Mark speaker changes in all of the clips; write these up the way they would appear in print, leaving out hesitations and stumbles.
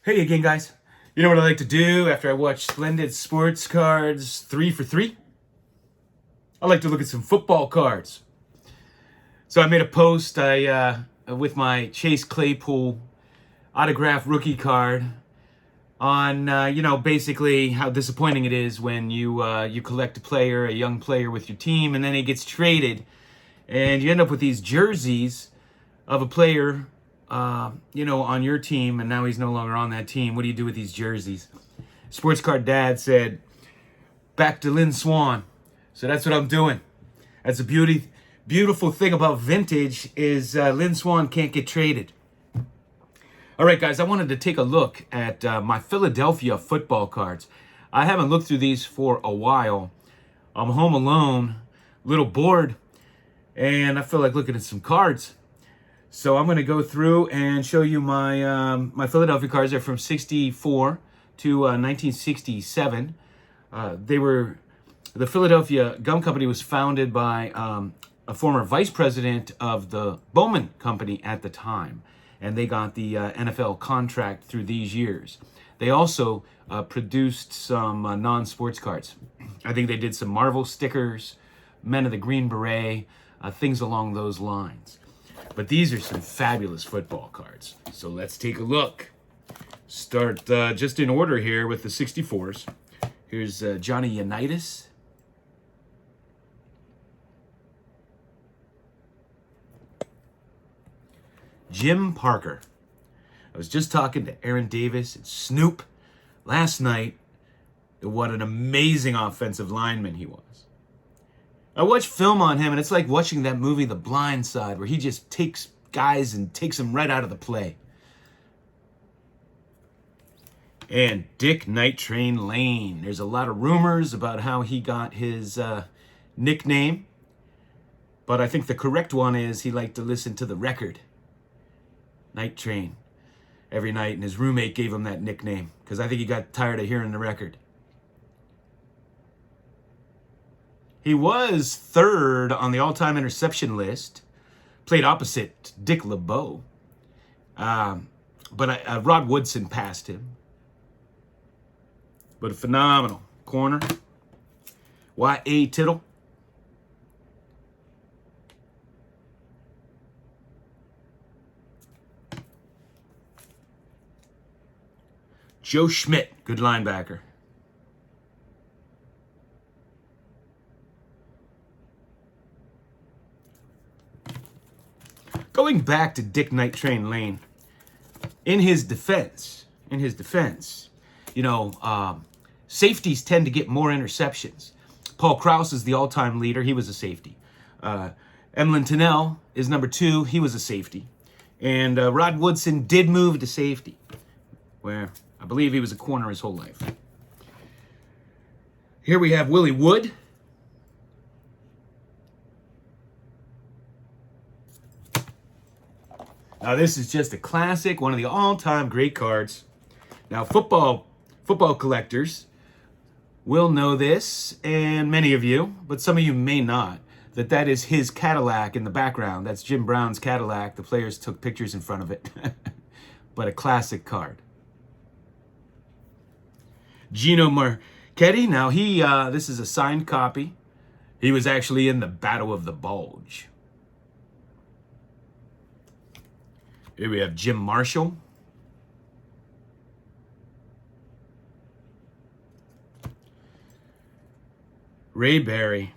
Speaker 1: Hey again, guys. You know what I like to do after I watch Splendid Sports Cards 3 for 3? I like to look at some football cards. So I made a post with my Chase Claypool autograph rookie card on, basically how disappointing it is when you collect a young player with your team, and then he gets traded, and you end up with these jerseys of a player on your team, and now he's no longer on that team. What do you do with these jerseys? Sports Card Dad said, back to Lynn Swan. So that's what I'm doing. That's the beautiful thing about vintage is Lynn Swan can't get traded. All right, guys, I wanted to take a look at my Philadelphia football cards. I haven't looked through these for a while. I'm home alone, a little bored, and I feel like looking at some cards. So I'm going to go through and show you my Philadelphia cards. They're from 64 to 1967. The Philadelphia Gum Company was founded by a former vice president of the Bowman Company at the time, and they got the NFL contract through these years. They also produced some non-sports cards. I think they did some Marvel stickers, Men of the Green Beret, things along those lines. But these are some fabulous football cards. So let's take a look. Start just in order here with the 64s. Here's Johnny Unitas. Jim Parker. I was just talking to Aaron Davis and Snoop last night. What an amazing offensive lineman he was. I watched film on him, and it's like watching that movie The Blind Side, where he just takes guys and takes them right out of the play. And Dick Night Train Lane. There's a lot of rumors about how he got his nickname, but I think the correct one is he liked to listen to the record, Night Train, every night, and his roommate gave him that nickname because I think he got tired of hearing the record. He was third on the all-time interception list, played opposite Dick LeBeau, but Rod Woodson passed him. But a phenomenal corner. Y.A. Tittle. Joe Schmidt, good linebacker. Going back to Dick Night Train Lane, in his defense, safeties tend to get more interceptions. Paul Krause is the all-time leader. He was a safety. Emlyn Tunnell is number 2. He was a safety. And Rod Woodson did move to safety, where I believe he was a corner his whole life. Here we have Willie Wood. Now this is just a classic, one of the all-time great cards. Now football collectors will know this, and many of you, but some of you may not, that is his Cadillac in the background. That's Jim Brown's Cadillac. The players took pictures in front of it. But a classic card. Gino Marchetti. Now this is a signed copy. He was actually in the Battle of the Bulge. Here we have Jim Marshall. Ray Barry.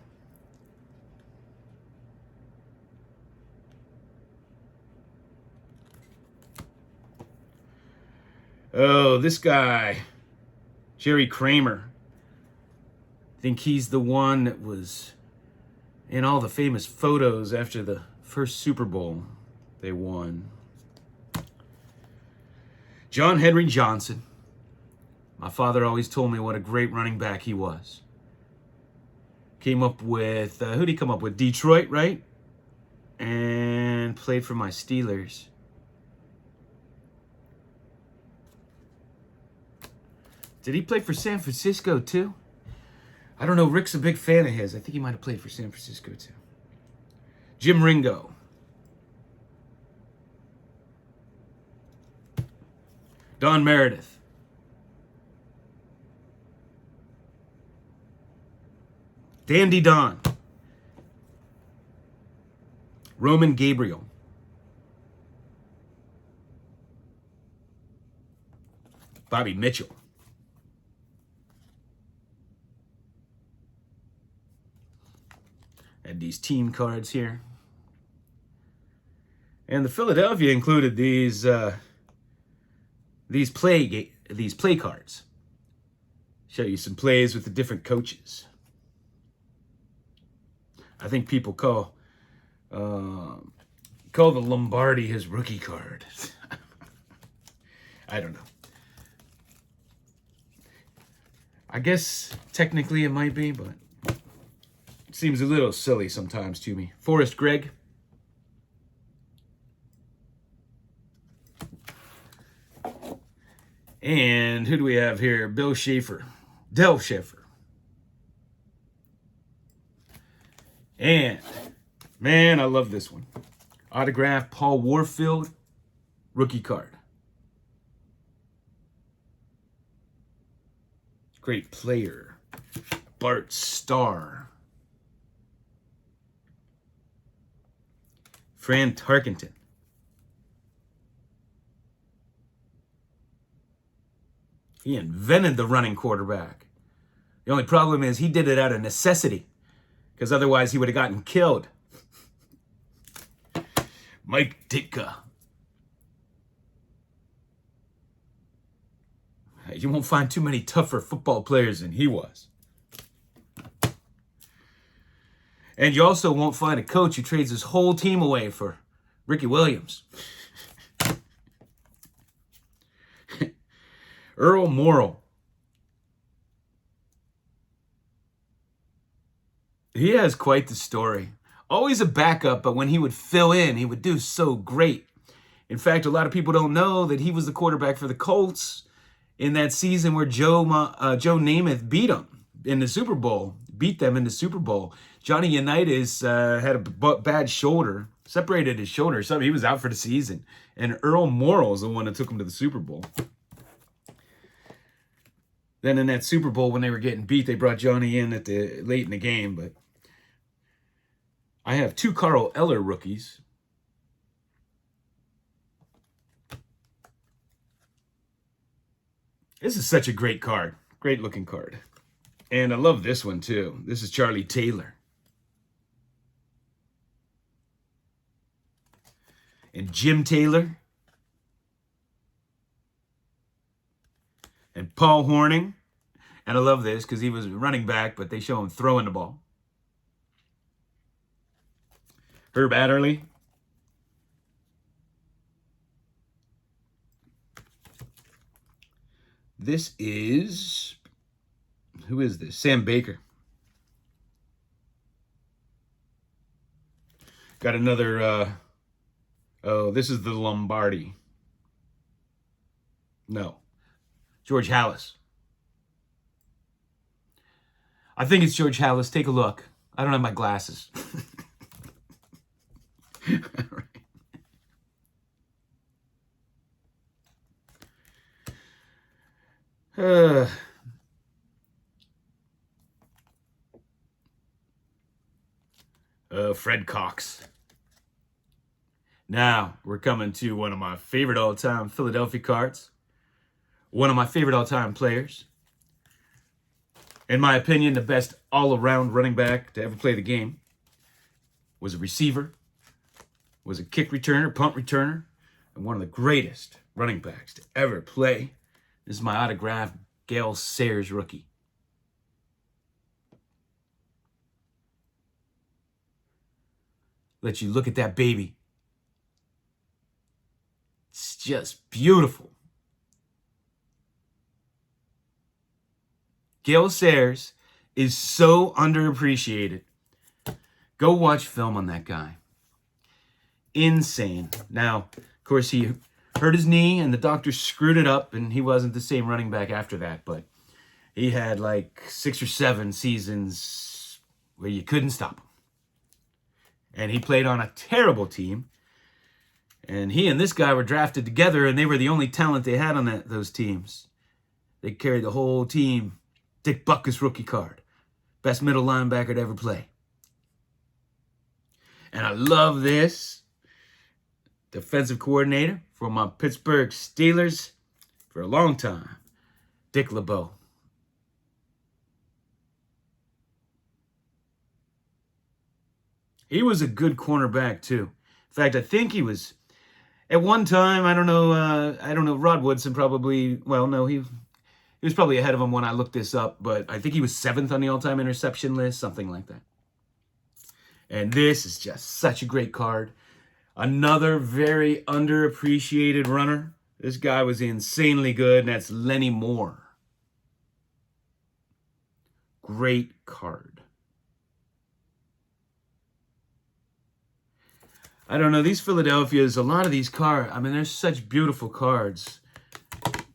Speaker 1: Oh, this guy, Jerry Kramer. I think he's the one that was in all the famous photos after the first Super Bowl they won. John Henry Johnson. My father always told me what a great running back he was. Came up with, who did he come up with? Detroit, right? And played for my Steelers. Did he play for San Francisco too? I don't know. Rick's a big fan of his. I think he might have played for San Francisco too. Jim Ringo. Don Meredith. Dandy Don. Roman Gabriel. Bobby Mitchell. Had these team cards here. And the Philadelphia included these play cards. Show you some plays with the different coaches. I think people call the Lombardi his rookie card. I don't know. I guess technically it might be, but it seems a little silly sometimes to me. Forrest Gregg. And who do we have here? Bill Schaefer. Del Schaefer. And, man, I love this one. Autograph Paul Warfield, rookie card. Great player. Bart Starr. Fran Tarkenton. He invented the running quarterback. The only problem is he did it out of necessity, because otherwise he would have gotten killed. Mike Ditka. You won't find too many tougher football players than he was. And you also won't find a coach who trades his whole team away for Ricky Williams. Earl Morrall. He has quite the story. Always a backup, but when he would fill in, he would do so great. In fact, a lot of people don't know that he was the quarterback for the Colts in that season where Joe Namath beat him in the Super Bowl. Beat them in the Super Bowl. Johnny Unitas had a bad shoulder, separated his shoulder or something. He was out for the season. And Earl Morrall is the one that took him to the Super Bowl. Then in that Super Bowl, when they were getting beat, they brought Johnny in late in the game. But I have 2 Carl Eller rookies. This is such a great card. Great looking card. And I love this one too. This is Charlie Taylor. And Jim Taylor. And Paul Hornung. And I love this because he was running back, but they show him throwing the ball. Herb Adderley. This is, who is this? Sam Baker. Got another, this is the Lombardi. No. George Halas. I think it's George Halas. Take a look. I don't have my glasses. Fred Cox. Now, we're coming to one of my favorite all-time Philadelphia cards. One of my favorite all-time players. In my opinion, the best all-around running back to ever play the game. Was a receiver. Was a kick returner, punt returner. And one of the greatest running backs to ever play. This is my autographed Gale Sayers rookie. Let you look at that baby. It's just beautiful. Gale Sayers is so underappreciated. Go watch film on that guy. Insane. Now, of course, he hurt his knee and the doctor screwed it up and he wasn't the same running back after that, but he had like 6 or 7 seasons where you couldn't stop him. And he played on a terrible team. And he and this guy were drafted together, and they were the only talent they had on those teams. They carried the whole team. Dick Butkus rookie card. Best middle linebacker to ever play. And I love this. Defensive coordinator for my Pittsburgh Steelers for a long time. Dick LeBeau. He was a good cornerback too. In fact, I think he was at one time. I don't know. Rod Woodson probably. Well, no, he was probably ahead of him when I looked this up. But I think he was 7th on the all-time interception list, something like that. And this is just such a great card. Another very underappreciated runner. This guy was insanely good, and that's Lenny Moore. Great card. I don't know, these Philadelphias, a lot of these cards, I mean, they're such beautiful cards.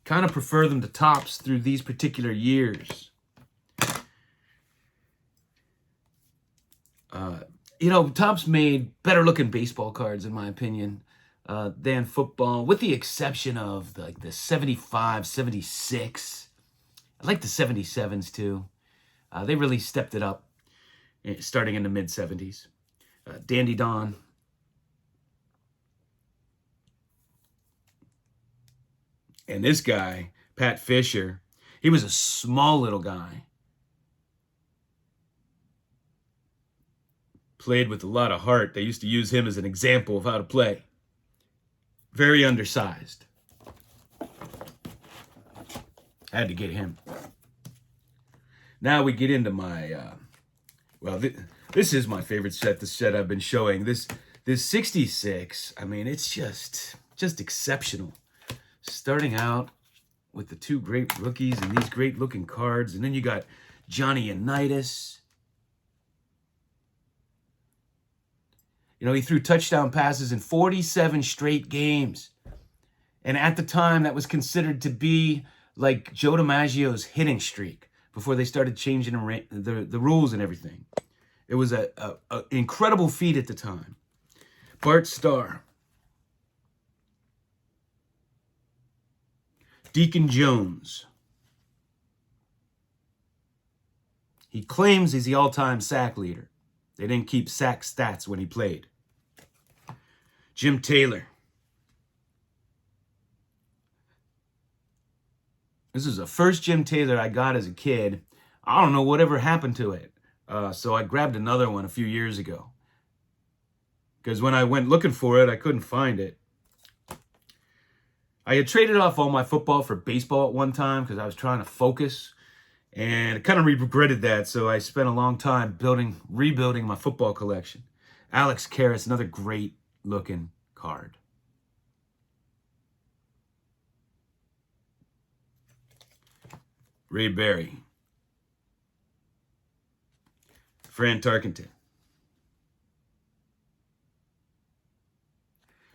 Speaker 1: Kind of prefer them to Topps through these particular years. You know, Topps made better looking baseball cards, in my opinion, than football, with the exception of like the 75, 76. I like the 77s too. They really stepped it up starting in the mid-70s. Dandy Don. And this guy, Pat Fisher, he was a small little guy. Played with a lot of heart. They used to use him as an example of how to play. Very undersized. Had to get him. Now we get into my, this is my favorite set, the set I've been showing. This 66, I mean, it's just exceptional. Starting out with the two great rookies and these great looking cards. And then you got Johnny Unitas. You know, he threw touchdown passes in 47 straight games. And at the time, that was considered to be like Joe DiMaggio's hitting streak before they started changing the rules and everything. It was an incredible feat at the time. Bart Starr. Deacon Jones. He claims he's the all-time sack leader. They didn't keep sack stats when he played. Jim Taylor. This is the first Jim Taylor I got as a kid. I don't know whatever happened to it. So I grabbed another one a few years ago. Because when I went looking for it, I couldn't find it. I had traded off all my football for baseball at one time because I was trying to focus. And I kind of regretted that. So I spent a long time rebuilding my football collection. Alex Karras, another great looking card. Ray Berry. Fran Tarkenton.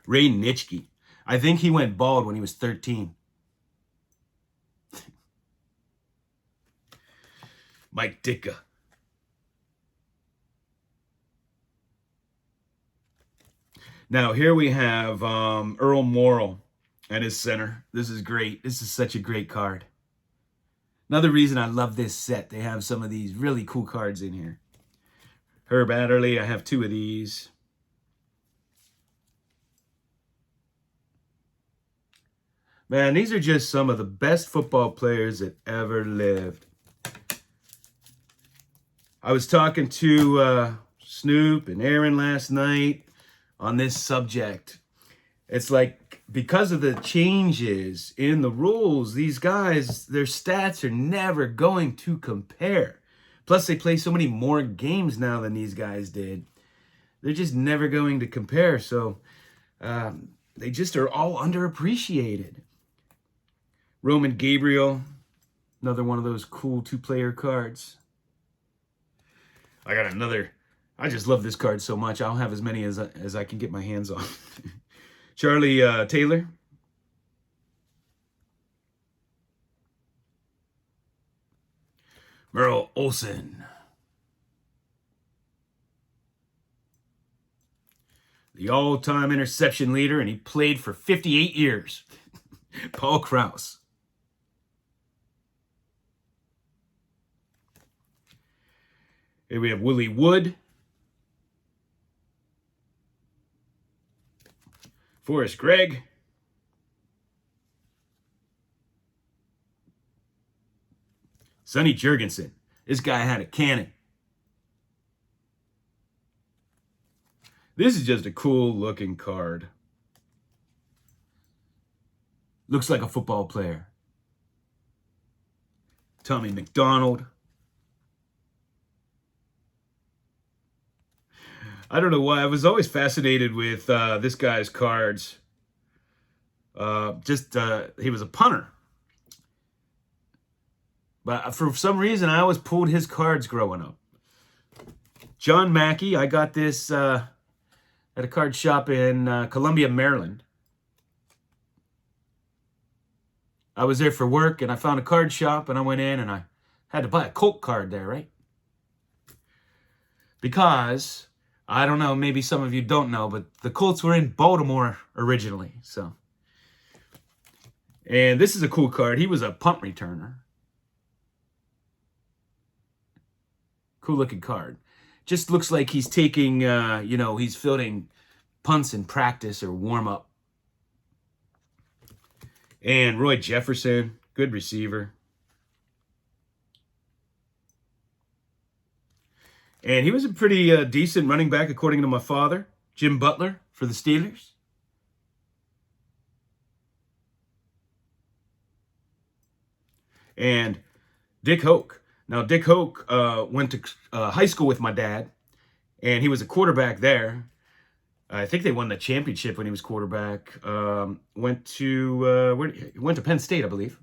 Speaker 1: Ray Nitschke. I think he went bald when he was 13. Mike Ditka. Now here we have Earl Morrall at his center. This is great. This is such a great card. Another reason I love this set, they have some of these really cool cards in here. Herb Adderley, I have 2 of these. Man, these are just some of the best football players that ever lived. I was talking to Snoop and Aaron last night on this subject. It's like, because of the changes in the rules, these guys, their stats are never going to compare. Plus, they play so many more games now than these guys did. They're just never going to compare. So they just are all underappreciated. Roman Gabriel, another one of those cool 2-player cards. I got another. I just love this card so much. I'll have as many as I can get my hands on. Charlie Taylor. Merle Olsen. the all-time interception leader, and he played for 58 years. Paul Krause. Here we have Willie Wood. Forrest Gregg. Sonny Jurgensen. This guy had a cannon. This is just a cool looking card. Looks like a football player. Tommy McDonald. I don't know why. I was always fascinated with this guy's cards. He was a punter. But for some reason, I always pulled his cards growing up. John Mackey. I got this at a card shop in Columbia, Maryland. I was there for work, and I found a card shop, and I went in, and I had to buy a Colt card there, right? Because, I don't know, maybe some of you don't know, but the Colts were in Baltimore originally, so. And this is a cool card. He was a punt returner. Cool looking card. Just looks like he's taking, he's fielding punts in practice or warm up. And Roy Jefferson, good receiver. And he was a pretty decent running back, according to my father, Jim Butler, for the Steelers. And Dick Hoke. Now, Dick Hoke went to high school with my dad, and he was a quarterback there. I think they won the championship when he was quarterback. Went to Penn State, I believe.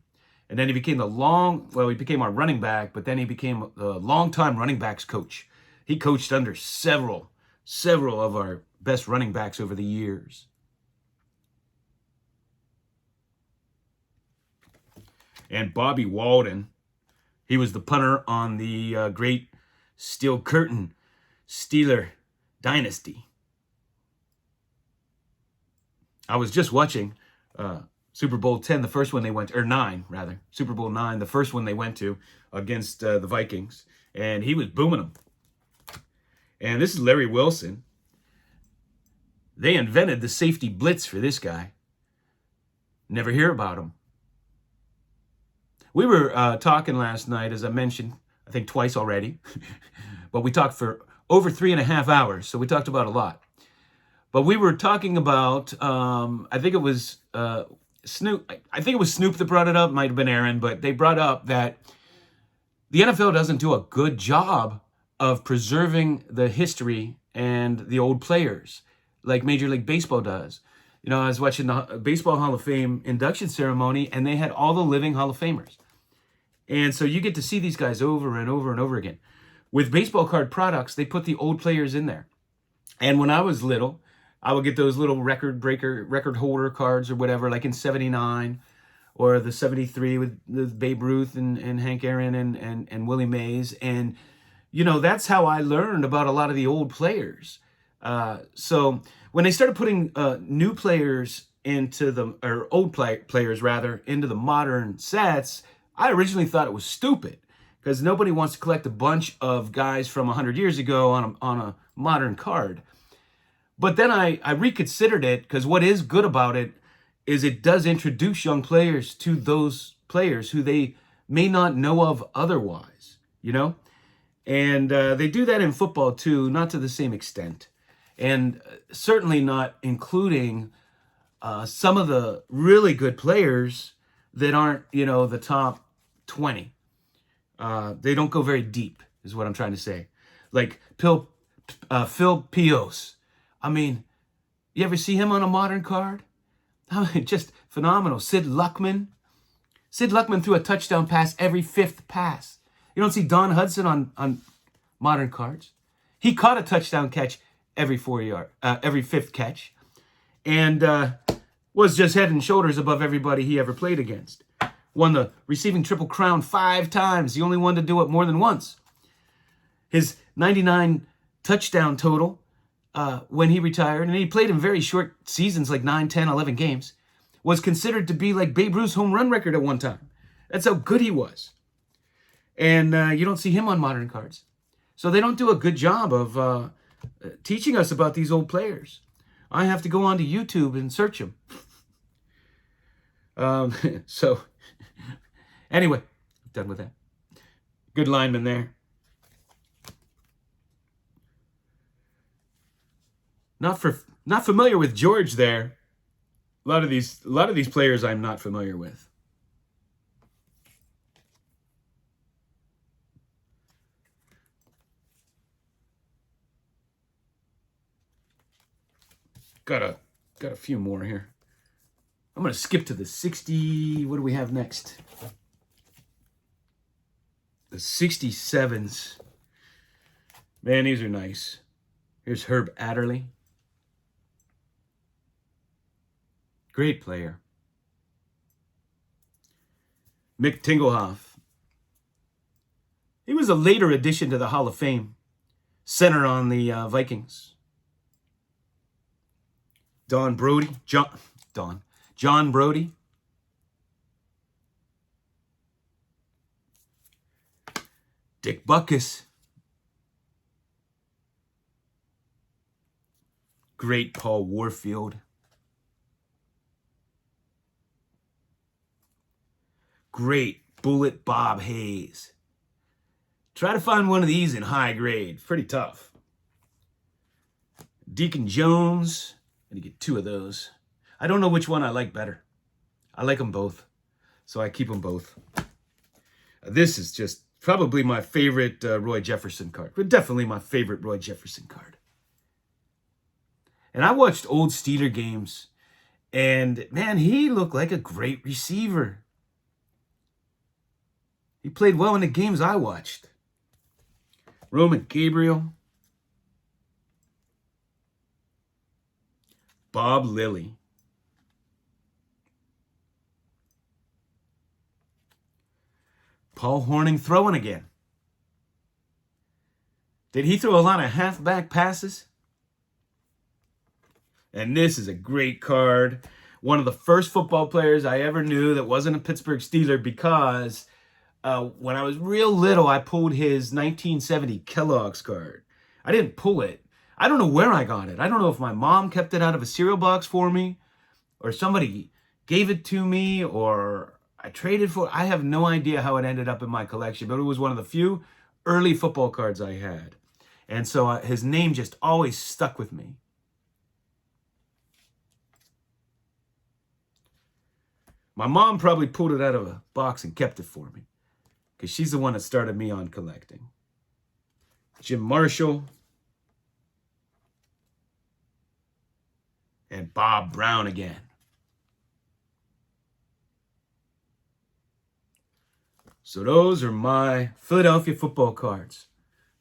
Speaker 1: And then he became he became our running back, but then he became a longtime running backs coach. He coached under several of our best running backs over the years. And Bobby Walden, he was the punter on the great Steel Curtain Steeler dynasty. I was just watching Super Bowl 10, the first one they went, or 9, rather. Super Bowl 9, the first one they went to against the Vikings. And he was booming them. And this is Larry Wilson. They invented the safety blitz for this guy. Never hear about him. We were talking last night, as I mentioned, I think twice already. But we talked for over 3.5 hours, so we talked about a lot. But we were talking about, I think it was Snoop. I think it was Snoop that brought it up. Might have been Aaron, but they brought up that the NFL doesn't do a good job of preserving the history and the old players like Major League Baseball does. You know, I was watching the Baseball Hall of Fame induction ceremony, and they had all the living Hall of Famers. And so you get to see these guys over and over and over again. With baseball card products, they put the old players in there. And when I was little, I would get those little record holder cards or whatever, like in 79 or the 73 with Babe Ruth and Hank Aaron and Willie Mays. And, you know, that's how I learned about a lot of the old players. So when they started putting new players or old players rather, into the modern sets, I originally thought it was stupid because nobody wants to collect a bunch of guys from 100 years ago on a modern card. But then I reconsidered it, because what is good about it is it does introduce young players to those players who they may not know of otherwise, you know? And they do that in football too, not to the same extent. And certainly not including some of the really good players that aren't, you know, the top 20. They don't go very deep, is what I'm trying to say. Like Phil Pios. I mean, you ever see him on a modern card? I mean, just phenomenal. Sid Luckman. Sid Luckman threw a touchdown pass every 5th pass. You don't see Don Hudson on modern cards. He caught a touchdown catch every 5th catch, and was just head and shoulders above everybody he ever played against. Won the receiving Triple Crown 5 times. The only one to do it more than once. His 99 touchdown total when he retired, and he played in very short seasons, like 9, 10, 11 games, was considered to be like Babe Ruth's home run record at one time. That's how good he was. And you don't see him on modern cards. So they don't do a good job of teaching us about these old players. I have to go onto YouTube and search them. So, anyway, done with that. Good lineman there. Not familiar with George there. A lot of these players I'm not familiar with. Got a few more here. I'm going to skip to the 60. What do we have next? The 67s. Man, these are nice. Here's Herb Adderley. Great player. Mick Tingelhoff. He was a later addition to the Hall of Fame. Center on the Vikings. John Brodie. Dick Butkus. Great Paul Warfield. Great Bullet Bob Hayes. Try to find one of these in high grade. Pretty tough. Deacon Jones. I'm going to get 2 of those. I don't know which one I like better. I like them both. So I keep them both. This is just probably my favorite Roy Jefferson card. But definitely my favorite Roy Jefferson card. And I watched old Steeler games. And man, he looked like a great receiver. He played well in the games I watched. Roman Gabriel. Bob Lilly. Paul Hornung throwing again. Did he throw a lot of halfback passes? And this is a great card. One of the first football players I ever knew that wasn't a Pittsburgh Steeler, because when I was real little, I pulled his 1970 Kellogg's card. I didn't pull it. I don't know where I got it. I don't know if my mom kept it out of a cereal box for me, or somebody gave it to me, or I traded for it. I have no idea how it ended up in my collection, but it was one of the few early football cards I had. And so his name just always stuck with me. My mom probably pulled it out of a box and kept it for me, because she's the one that started me on collecting. Jim Marshall. And Bob Brown again. So those are my Philadelphia football cards.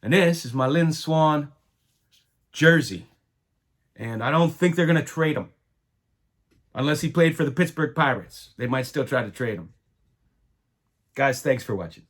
Speaker 1: And this is my Lynn Swann jersey. And I don't think they're going to trade him. Unless he played for the Pittsburgh Pirates. They might still try to trade him. Guys, thanks for watching.